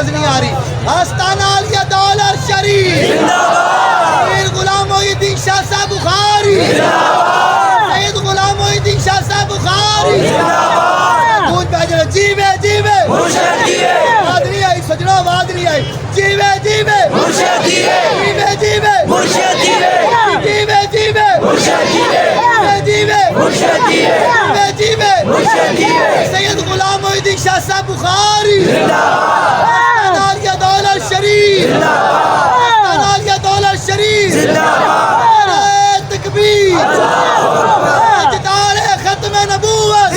آواز نہیں آ رہی. آستانہ عالیہ دولر شریف امیر غلام محی الدین شاہ صاحب بخاری سید غلام محی الدین شاہ صاحب بخاری گونج بیجر جیوے جیوے آواز نہیں آئی سجنوں آواز نہیں آئی جیوے جیوے جیوے جیوے جیوے جیوے جیوے سید غلام محی الدین شاہ صاحب بخاری آستانہ عالیہ دولر شریف آستانہ عالیہ دولر شریف نعرہ تکبیر تاجدار ختم نبوت.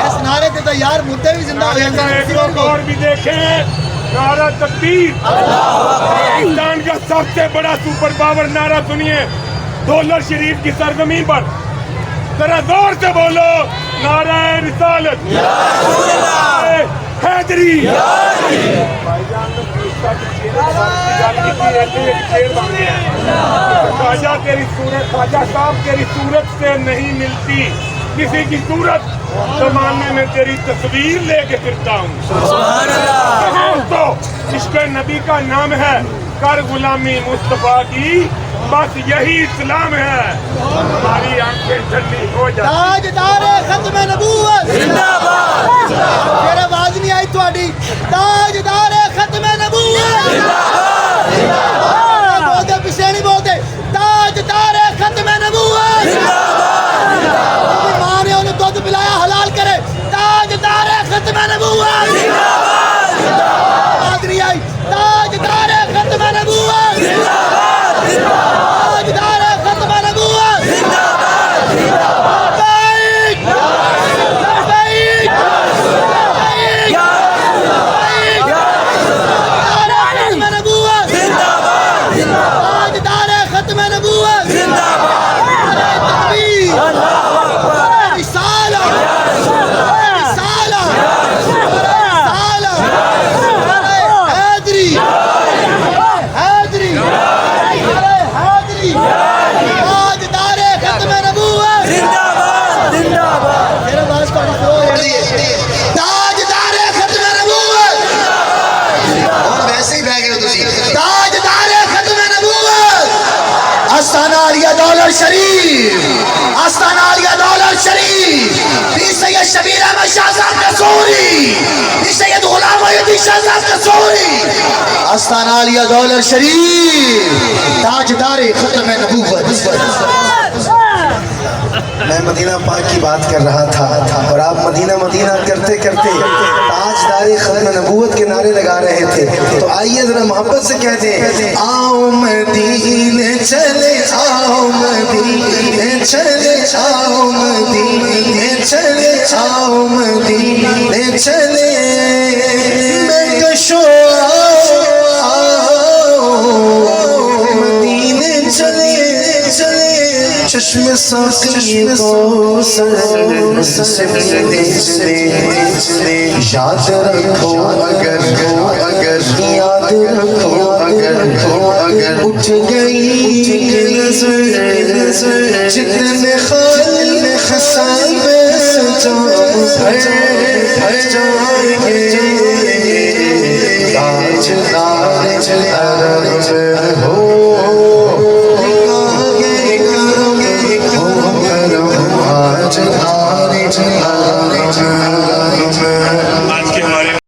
اس نعرے کے تو یار مردے بھی زندہ ہو جاتے ہیں. ایک اور بھی دیکھیں نعرہ تکبیر پاکستان کا سب سے بڑا سپر پاور نعرہ سنیے ڈالر شریف کی سرزمین پر ذرا زور سے بولو نعرہ رسالت حیدری. خواجہ تیری صورت خواجہ صاحب تیری صورت سے نہیں ملتی کسی کی صورت زمانے میں تیری تصویر لے کے پھرتا ہوں. تو عشق نبی کا نام ہے کر غلامی مصطفیٰ کی بس یہی اسلام ہے ہماری آنکھیں ٹھنڈی ہو جائیں. تاجدار ختم نبوت پھر آواز نہیں آئی تھوڑی. تاجدار ختم نبوت بولتے پیچھے نہیں بولتے. تاجدار ختم نبوت ماں نے انہیں دودھ پلایا حلال کرے. تاجدار ختم نبوت آواز نہیں آئی. تاجدار ختم نبوت تاجدار ختم نبوت لبیک لبیک لبیک تاجدار ختم نبوت نعرہ تکبیر رسالہ رسالہ رسالہ حیدری حیدری حیدری تاجدار ختم نبوت پھر آواز پڑی تاجدار ختم نبوت اور ویسے ہی بہ گئے ہو تسی. تاجدار ختم نبوت آستانہ عالیہ دولر شریف آستانہ عالیہ دولر شریف پیر سید شبیر احمد شاہ صاحب قصوری پیر سید غلام محی الدین شاہ صاحب قصوری آستانہ عالیہ دولر شریف تاجدار ختم نبوت. میں مدینہ پاک کی بات کر رہا تھا اور آپ مدینہ مدینہ کرتے کرتے تاجدار ختم نبوت کے نعرے لگا رہے تھے. تو آئیے ذرا محبت سے کہتے ہیں آؤ مدینے چلے آؤ مدینے چلے آؤ مدینے چلے آؤ مدینے چلے میں کشو آؤ مدینے چلے چلے چشم ساقی کو سر سے یاد رکھو اگر یاد رکھو اگر اٹھ گئی نظر جتنے خال خسان میں جائیں گے